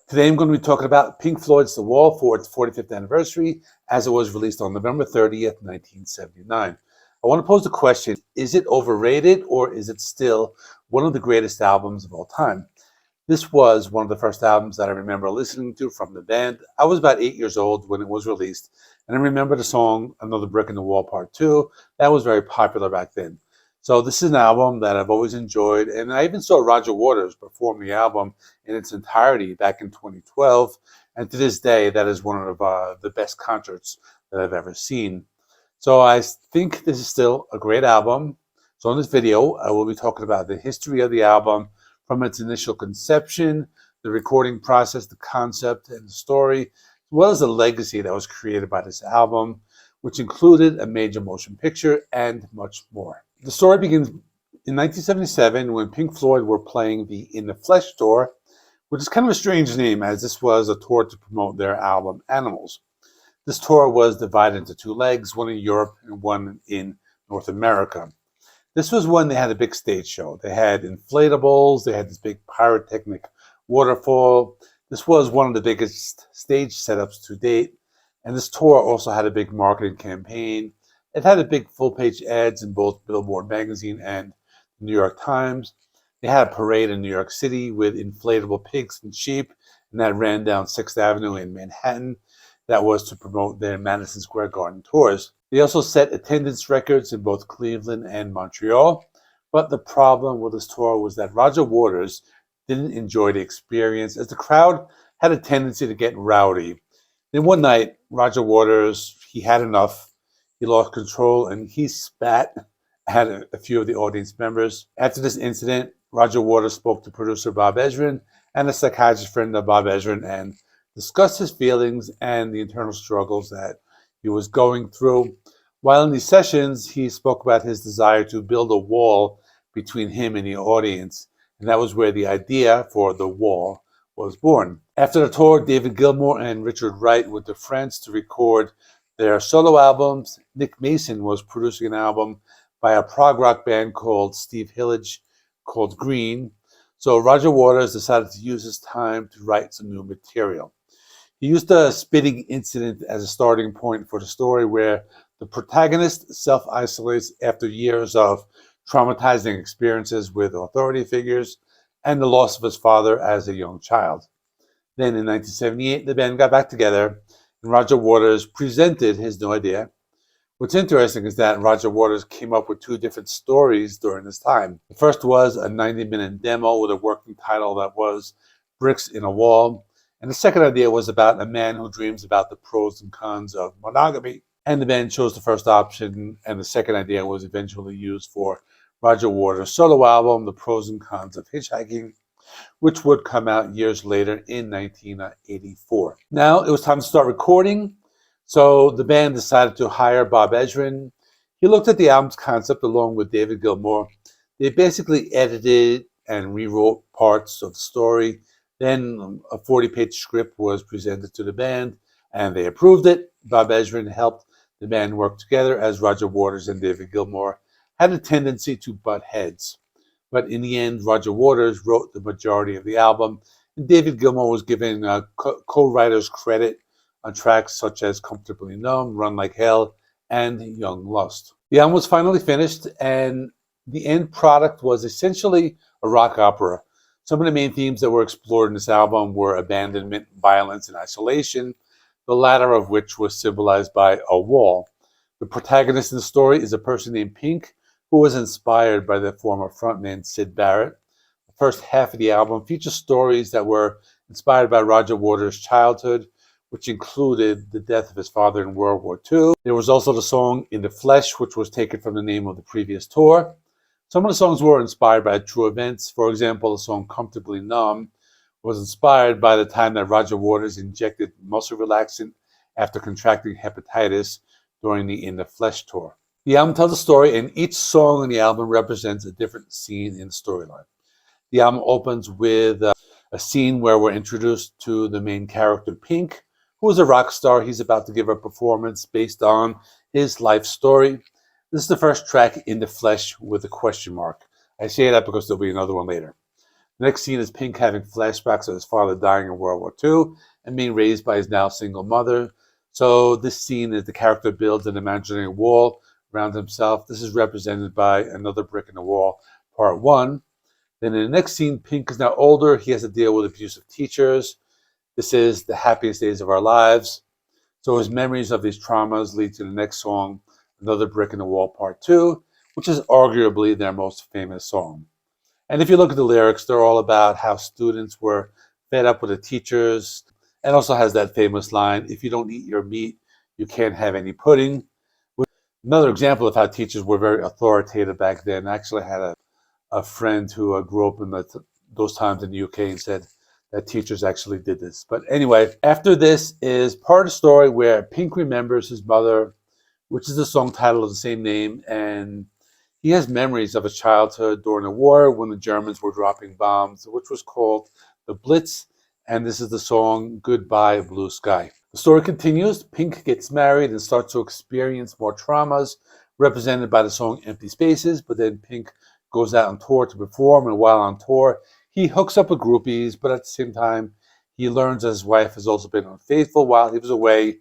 Today I'm going to be talking about Pink Floyd's The Wall for its 45th anniversary, as it was released on November 30th, 1979. I want to pose the question, is it overrated or is it still one of the greatest albums of all time? This was one of the first albums that I remember listening to from the band. I was about 8 years old when it was released, and I remember the song Another Brick in the Wall Part 2. That was very popular back then. So this is an album that I've always enjoyed, and I even saw Roger Waters perform the album in its entirety back in 2012, and to this day, that is one of the best concerts that I've ever seen. So I think this is still a great album. So in this video, I will be talking about the history of the album, from its initial conception, the recording process, the concept, and the story, as well as the legacy that was created by this album, which included a major motion picture and much more. The story begins in 1977 when Pink Floyd were playing the In the Flesh tour, which is kind of a strange name as this was a tour to promote their album Animals. This tour was divided into two legs, one in Europe and one in North America. This was when they had a big stage show. They had inflatables, they had this big pyrotechnic waterfall. This was one of the biggest stage setups to date. And this tour also had a big marketing campaign. It had a big full-page ads in both Billboard magazine and the New York Times. They had a parade in New York City with inflatable pigs and sheep, and that ran down 6th Avenue in Manhattan. That was to promote their Madison Square Garden tours. They also set attendance records in both Cleveland and Montreal. But the problem with this tour was that Roger Waters didn't enjoy the experience, as the crowd had a tendency to get rowdy. Then one night, Roger Waters, he had enough. He lost control and he spat at a few of the audience members. After this incident, Roger Waters spoke to producer Bob Ezrin and a psychiatrist friend of Bob Ezrin and discussed his feelings and the internal struggles that he was going through. While in these sessions, he spoke about his desire to build a wall between him and the audience, and that was where the idea for The Wall was born. After the tour, David Gilmour and Richard Wright went to France to record their solo albums. Nick Mason was producing an album by a prog rock band called Steve Hillage called Green. So Roger Waters decided to use his time to write some new material. He used the spitting incident as a starting point for the story, where the protagonist self-isolates after years of traumatizing experiences with authority figures and the loss of his father as a young child. Then in 1978, the band got back together and Roger Waters presented his new idea. What's interesting is that Roger Waters came up with two different stories during this time. The first was a 90-minute demo with a working title that was Bricks in a Wall. And the second idea was about a man who dreams about the pros and cons of monogamy. And the band chose the first option, and the second idea was eventually used for Roger Waters' solo album, The Pros and Cons of Hitchhiking, which would come out years later in 1984. Now it was time to start recording, so the band decided to hire Bob Ezrin. He looked at the album's concept along with David Gilmour. They basically edited and rewrote parts of the story. Then a 40-page script was presented to the band, and they approved it. Bob Ezrin helped the band work together, as Roger Waters and David Gilmour had a tendency to butt heads. But in the end, Roger Waters wrote the majority of the album, and David Gilmour was given co-writer's credit on tracks such as Comfortably Numb, Run Like Hell, and Young Lust. The album was finally finished, and the end product was essentially a rock opera. Some of the main themes that were explored in this album were abandonment, violence, and isolation, the latter of which was symbolized by a wall. The protagonist in the story is a person named Pink, who was inspired by the former frontman Syd Barrett. The first half of the album features stories that were inspired by Roger Waters' childhood, which included the death of his father in World War II. There was also the song In the Flesh, which was taken from the name of the previous tour. Some of the songs were inspired by true events. For example, the song Comfortably Numb was inspired by the time that Roger Waters injected muscle relaxant after contracting hepatitis during the In the Flesh tour. The album tells a story, and each song in the album represents a different scene in the storyline. The album opens with a scene where we're introduced to the main character, Pink, who is a rock star. He's about to give a performance based on his life story. This is the first track, In the Flesh, with a question mark. I say that because there'll be another one later. The next scene is Pink having flashbacks of his father dying in World War II and being raised by his now single mother. So this scene is the character builds an imaginary wall around himself. This is represented by Another Brick in the Wall, Part 1. Then in the next scene, Pink is now older. He has to deal with abusive teachers. This is The Happiest Days of Our Lives. So his memories of these traumas lead to the next song, Another Brick in the Wall, Part 2, which is arguably their most famous song. And if you look at the lyrics, they're all about how students were fed up with the teachers, and also has that famous line, if you don't eat your meat, you can't have any pudding. Another example of how teachers were very authoritative back then. I actually had a friend who grew up in those times in the UK and said that teachers actually did this. But anyway, after this is part of the story where Pink remembers his mother, which is the song title of the same name, and he has memories of his childhood during the war when the Germans were dropping bombs, which was called the Blitz, and this is the song Goodbye Blue Sky. The story continues. Pink gets married and starts to experience more traumas, represented by the song Empty Spaces, but then Pink goes out on tour to perform, and while on tour, he hooks up with groupies, but at the same time, he learns that his wife has also been unfaithful while he was away,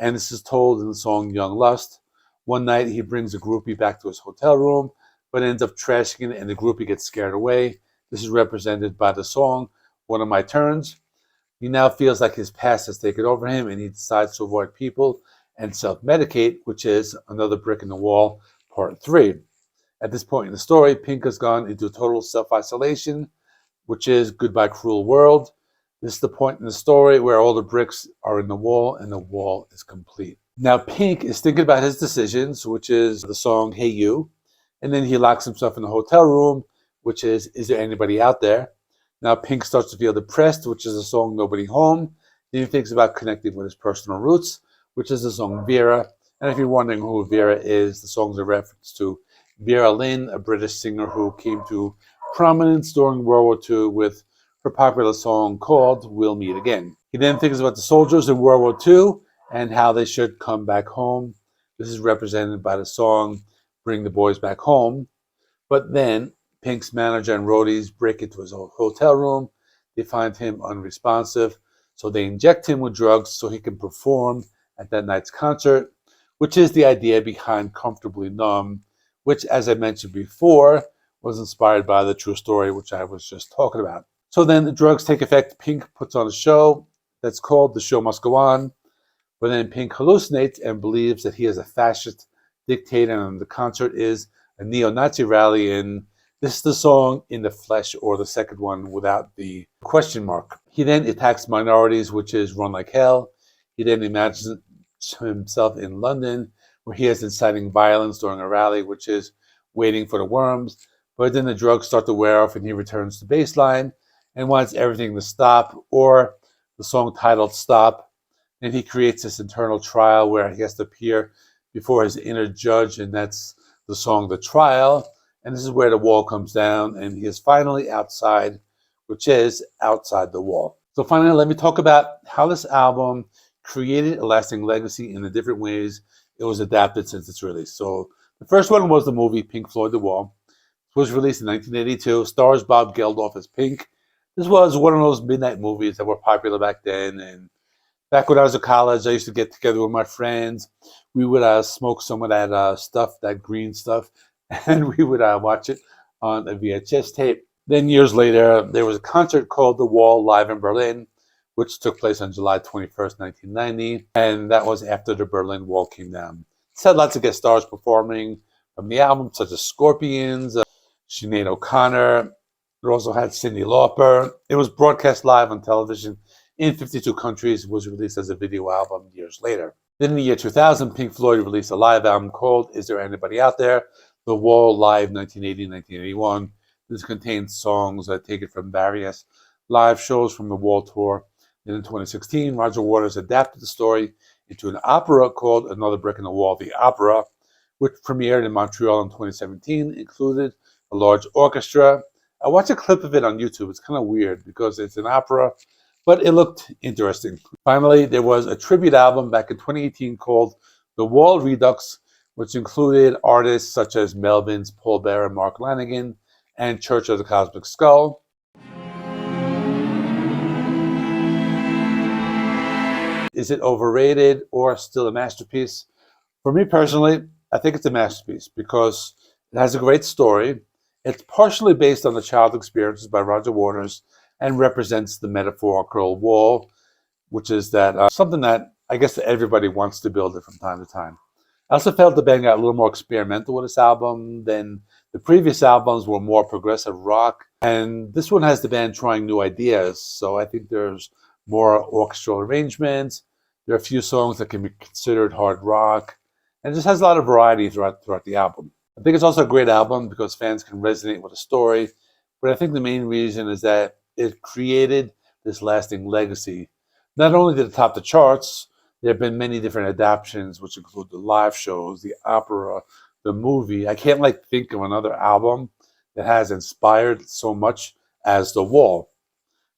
and this is told in the song Young Lust. One night, he brings a groupie back to his hotel room, but ends up trashing it, and the groupie gets scared away. This is represented by the song One of My Turns. He now feels like his past has taken over him, and he decides to avoid people and self-medicate, which is Another Brick in the Wall, Part 3. At this point in the story, Pink has gone into total self-isolation, which is Goodbye Cruel World. This is the point in the story where all the bricks are in the wall and the wall is complete. Now Pink is thinking about his decisions, which is the song Hey You, and then he locks himself in the hotel room, which is there anybody out there? Now Pink starts to feel depressed, which is the song Nobody Home. Then he thinks about connecting with his personal roots, which is the song Vera. And if you're wondering who Vera is, the song's a reference to Vera Lynn, a British singer who came to prominence during World War II with her popular song called We'll Meet Again. He then thinks about the soldiers in World War II and how they should come back home. This is represented by the song Bring the Boys Back Home. But then Pink's manager and roadies break into his hotel room. They find him unresponsive, so they inject him with drugs so he can perform at that night's concert, which is the idea behind Comfortably Numb, which, as I mentioned before, was inspired by the true story, which I was just talking about. So then the drugs take effect. Pink puts on a show that's called The Show Must Go On, but then Pink hallucinates and believes that he is a fascist dictator, and the concert is a neo-Nazi rally, and this is the song In the Flesh, or the second one without the question mark. He then attacks minorities, which is Run Like Hell. He then imagines himself in London, where he is inciting violence during a rally, which is Waiting for the Worms. But then the drugs start to wear off and he returns to baseline and wants everything to stop, or the song titled Stop. And he creates this internal trial where he has to appear before his inner judge, and that's the song The Trial. And this is where the wall comes down and he is finally outside, which is Outside the Wall. So finally, let me talk about how this album created a lasting legacy in the different ways it was adapted since its release. So the first one was the movie Pink Floyd The Wall. It was released in 1982, stars Bob Geldof as Pink. This was one of those midnight movies that were popular back then, and back when I was in college, I used to get together with my friends. We would smoke some of that stuff, that green stuff, and we would watch it on a VHS tape. Then years later, there was a concert called The Wall live in Berlin, which took place on July 21st, 1990, and that was after the Berlin Wall came down. It had lots of guest stars performing from the album, such as Scorpions, Sinead O'Connor. It also had Cyndi Lauper. It was broadcast live on television in 52 countries. It was released as a video album years later. Then in the year 2000, Pink Floyd released a live album called Is There Anybody Out There? The Wall Live 1980-1981. This contains songs taken from various live shows from the Wall tour. Then in 2016, Roger Waters adapted the story into an opera called Another Brick in the Wall, the Opera, which premiered in Montreal in 2017, included a large orchestra. I watched a clip of it on YouTube. It's kind of weird because it's an opera, but it looked interesting. Finally, there was a tribute album back in 2018 called The Wall Redux, which included artists such as Melvins, Paul Bearer, Mark Lanigan, and Church of the Cosmic Skull. Is it overrated or still a masterpiece? For me personally, I think it's a masterpiece because it has a great story. It's partially based on the childhood experiences by Roger Waters and represents the metaphorical wall, which is that something that I guess that everybody wants to build it from time to time. I also felt the band got a little more experimental with this album than the previous albums were more progressive rock. And this one has the band trying new ideas. So I think there's more orchestral arrangements. There are a few songs that can be considered hard rock. And it just has a lot of variety throughout the album. I think it's also a great album because fans can resonate with the story. But I think the main reason is that it created this lasting legacy. Not only did it top the charts, there have been many different adaptations, which include the live shows, the opera, the movie. I can't think of another album that has inspired so much as The Wall.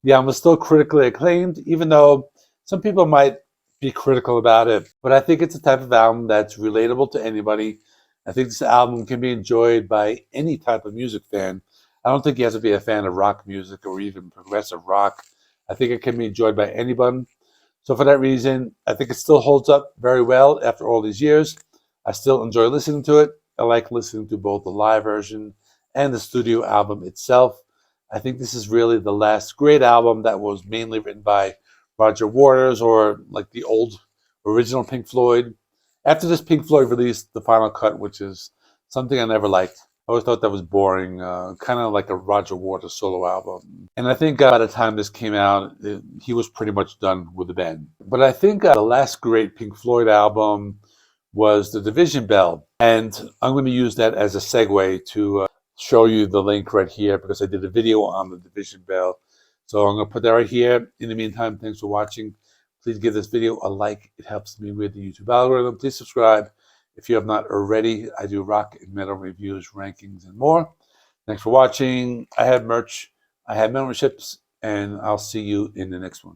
The album is still critically acclaimed, even though some people might be critical about it. But I think it's a type of album that's relatable to anybody. I think this album can be enjoyed by any type of music fan. I don't think you have to be a fan of rock music or even progressive rock. I think it can be enjoyed by anyone. So for that reason, I think it still holds up very well after all these years. I still enjoy listening to it. I like listening to both the live version and the studio album itself. I think this is really the last great album that was mainly written by Roger Waters or like the old original Pink Floyd. After this, Pink Floyd released the final cut, which is something I never liked. I always thought that was boring, kind of like a Roger Waters solo album. And I think by the time this came out, he was pretty much done with the band. But I think the last great Pink Floyd album was The Division Bell. And I'm going to use that as a segue to show you the link right here because I did a video on The Division Bell. So I'm going to put that right here. In the meantime, thanks for watching. Please give this video a like. It helps me with the YouTube algorithm. Please subscribe. If you have not already, I do rock and metal reviews, rankings, and more. Thanks for watching. I have merch. I have memberships, and I'll see you in the next one.